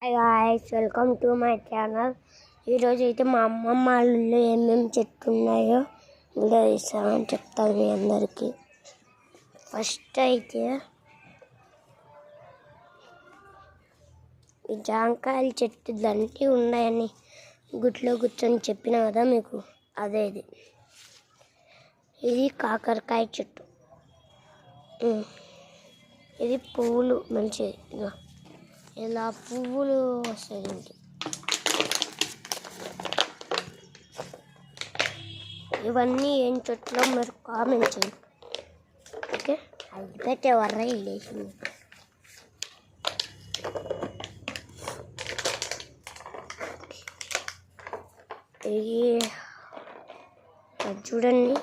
Hi guys, welcome to my channel. ఈరోజు అయితే మా అమ్మమ్మ వాళ్ళు ఏమేమి చెట్లు ఉన్నాయో వీడియో ఇస్తామని చెప్తాను మీ అందరికీ. ఫస్ట్ అయితే ఈ జాంకాయల చెట్టు దంటి ఉన్నాయని గుట్లో కూర్చొని చెప్పిన కదా మీకు, అదే ఇది కాకరకాయ చెట్టు. ఇది పువ్వులు మంచిది, ఇలా పువ్వులు వస్తాయి. ఇవన్నీ ఏం చెట్లో మీరు కామెంట్ చేయండి. ఓకే, అది పెట్టేవర్రా వేసింది. అది చూడండి,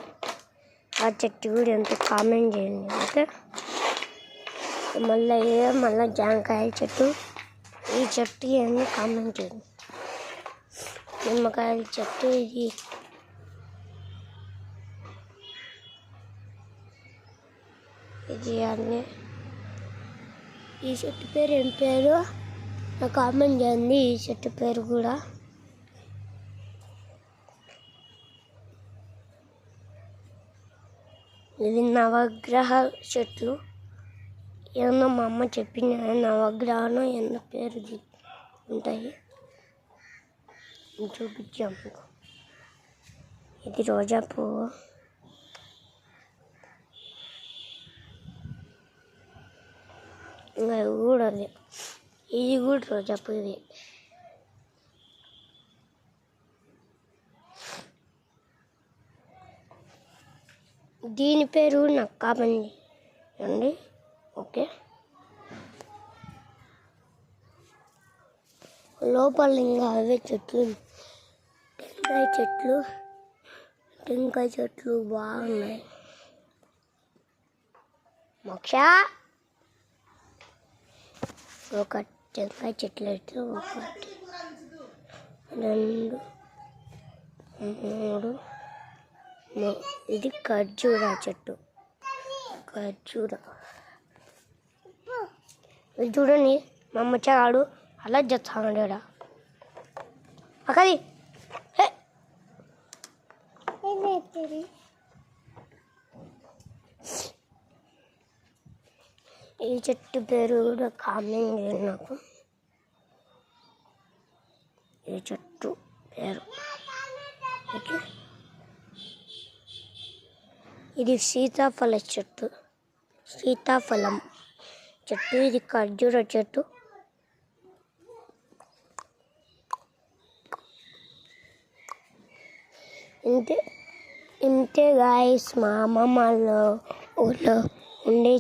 ఆ చెట్టు కూడా ఎంత కామెంట్ చేయండి. ఓకే, మళ్ళీ జాంకాయ చెట్టు, ఈ చెట్టు అన్నీ కామెంట్ చేయండి. నిమ్మకాయల చెట్టు ఇది అన్నీ. ఈ చెట్టు పేరు ఏం పేరు నాకు కామెంట్ చేయండి. ఈ చెట్టు పేరు కూడా ఇది నవగ్రహ చెట్లు. ఏమన్నా మా అమ్మ చెప్పింది, నవగ్రహం ఎన్నో పేరు ఉంటాయి చూపించాము. ఇది రోజా పువ్వు. ఇంకా కూడా ఇది కూడా రోజా పువ్వు. దీని పేరు నాకు కామెంట్ చేయండి. ఓకే, లోపల ఇంకా అవే చెట్లు, టెంకాయ చెట్లు బాగున్నాయి. మోక్ష ఒక టెంకాయ చెట్లు అయితే 1 2 3 ఇది ఖర్జూర చెట్టు. ఇది చూడండి, మా అమ్మ చాడు అలా చేస్తాడు. అక్కది ఈ చెట్టు పేరు కూడా కామెంట్ చేయండి నాకు. ఈ చెట్టు పేరు ఓకే. ఇది సీతాఫలం చెట్టు. ఇది ఖర్జూర చెట్టు. ఇంతే గాయస్, మా అమ్మమ్మ ఊళ్ళో ఉండే